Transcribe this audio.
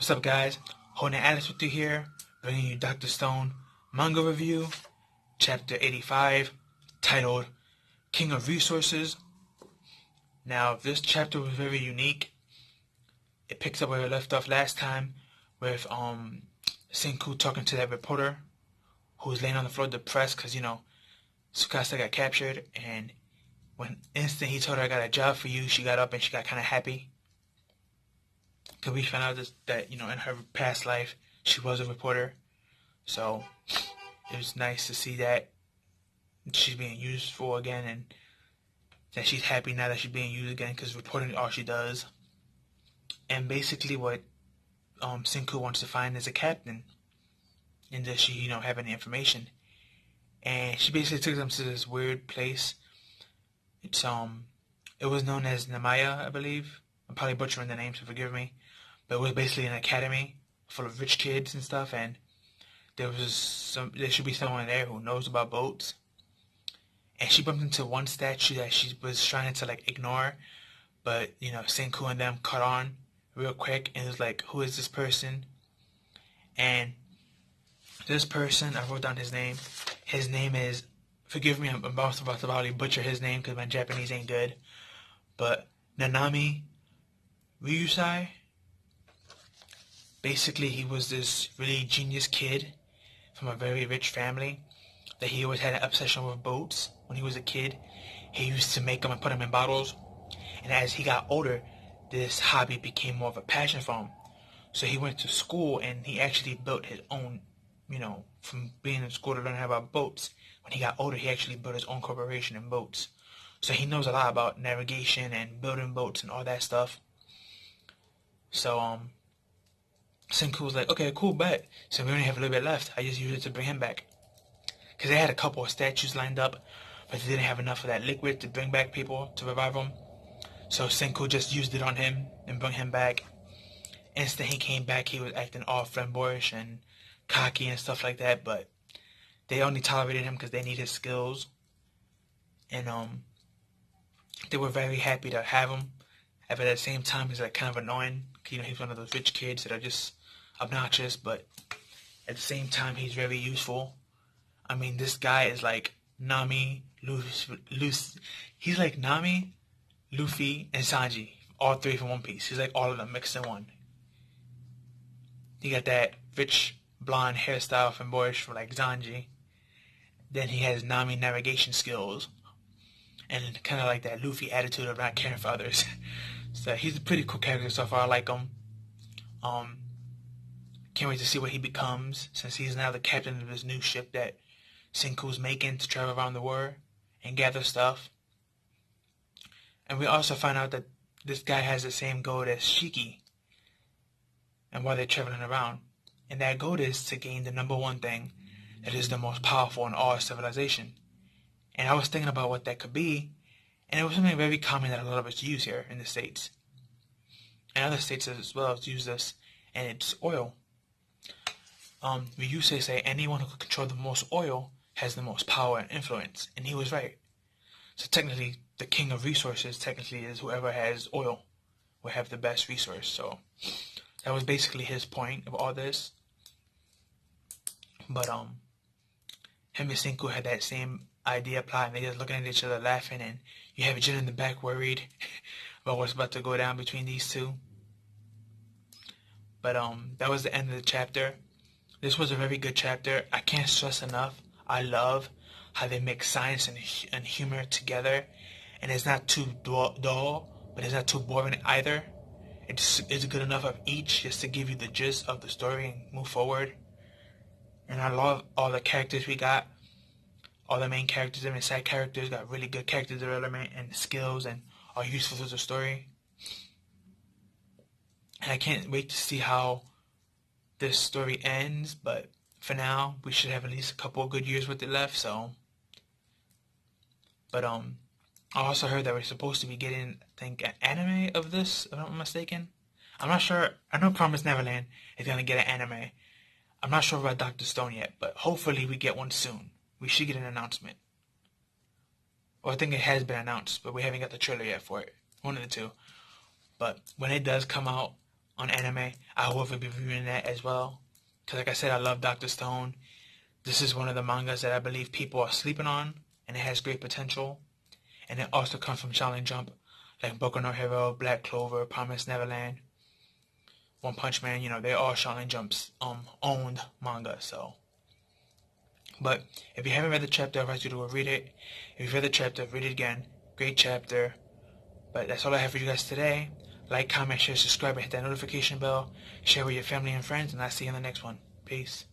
What's up, guys? Holding Alex with you here, bringing you Dr. Stone manga review, chapter 85, titled King of Resources. Now, this chapter was very unique. It picks up where we left off last time with Senku talking to that reporter who was laying on the floor depressed because, Tsukasa got captured, and when instant he told her, "I got a job for you," she got up and she got kind of happy. Because we found out that, in her past life, she was a reporter. So, it was nice to see that she's being useful again, and that she's happy now that she's being used again, because reporting is all she does. And basically what Senku wants to find is a captain. And does she, have any information? And she basically took them to this weird place. It was known as Namaya, I believe. I'm probably butchering the name, so forgive me. But it was basically an academy full of rich kids and stuff, and there should be someone there who knows about boats. And she bumped into one statue that she was trying to ignore, but Senku and them caught on real quick, and it was like, who is this person? And this person, I wrote down his name. His name is, forgive me, I'm about to probably butcher his name because my Japanese ain't good, but Nanami Ryusai. Basically, he was this really genius kid from a very rich family that he always had an obsession with boats. When he was a kid, he used to make them and put them in bottles. And as he got older, this hobby became more of a passion for him. So he went to school and he actually built his own, from being in school to learn about boats. When he got older, he actually built his own corporation in boats. So he knows a lot about navigation and building boats and all that stuff. So, Senku was like, okay, cool, bet. So we only have a little bit left. I just used it to bring him back. Because they had a couple of statues lined up, but they didn't have enough of that liquid to bring back people, to revive them. So Senku just used it on him and bring him back. Instant he came back, he was acting all flamboyant and cocky and stuff like that, but they only tolerated him because they needed his skills. And they were very happy to have him. But at the same time, he's kind of annoying. He's one of those rich kids that are just obnoxious, but at the same time, he's very useful. I mean, this guy is like Nami, Luffy. He's like Nami, Luffy, and Sanji. All three from One Piece. He's like all of them mixed in one. He got that rich blonde hairstyle from boyish from Sanji. Then he has Nami navigation skills. And kind of like that Luffy attitude of not caring for others. So he's a pretty cool character so far. I like him. Can't wait to see what he becomes, since he's now the captain of this new ship that Senku's making to travel around the world and gather stuff. And we also find out that this guy has the same goal as Shiki, and while they're traveling around. And that goal is to gain the number one thing that is the most powerful in all civilization. And I was thinking about what that could be, and it was something very common that a lot of us use here in the States. And other states as well use this, and it's oil. We used to say anyone who could control the most oil has the most power and influence, and he was right. So technically, the king of resources technically is whoever has oil will have the best resource. So that was basically his point of all this. But him and Senku had that same idea plot, and they just looking at each other laughing, and you have Jin in the back worried about what's about to go down between these two. But that was the end of the chapter. This was a very good chapter. I can't stress enough, I love how they mix science and humor together, and it's not too dull, but it's not too boring either. It's good enough of each just to give you the gist of the story and move forward. And I love all the characters we got. All the main characters and side characters got really good character development and skills and are useful to the story. And I can't wait to see how this story ends, but for now, we should have at least a couple of good years with it left, so. But I also heard that we're supposed to be getting, I think, an anime of this, if I'm not mistaken. I'm not sure. I know Promised Neverland is going to get an anime. I'm not sure about Dr. Stone yet, but hopefully we get one soon. We should get an announcement. Well, I think it has been announced, but we haven't got the trailer yet for it. One of the two. But when it does come out, on anime. I will be reviewing that as well. Because like I said, I love Dr. Stone. This is one of the mangas that I believe people are sleeping on, and it has great potential. And it also comes from Shonen Jump, like Boku no Hero, Black Clover, Promised Neverland, One Punch Man. You know, they're all Shonen Jump's owned manga. So, but if you haven't read the chapter, I advise you to go read it. If you've read the chapter, read it again. Great chapter. But that's all I have for you guys today. Like, comment, share, subscribe, and hit that notification bell. Share with your family and friends, and I'll see you in the next one. Peace.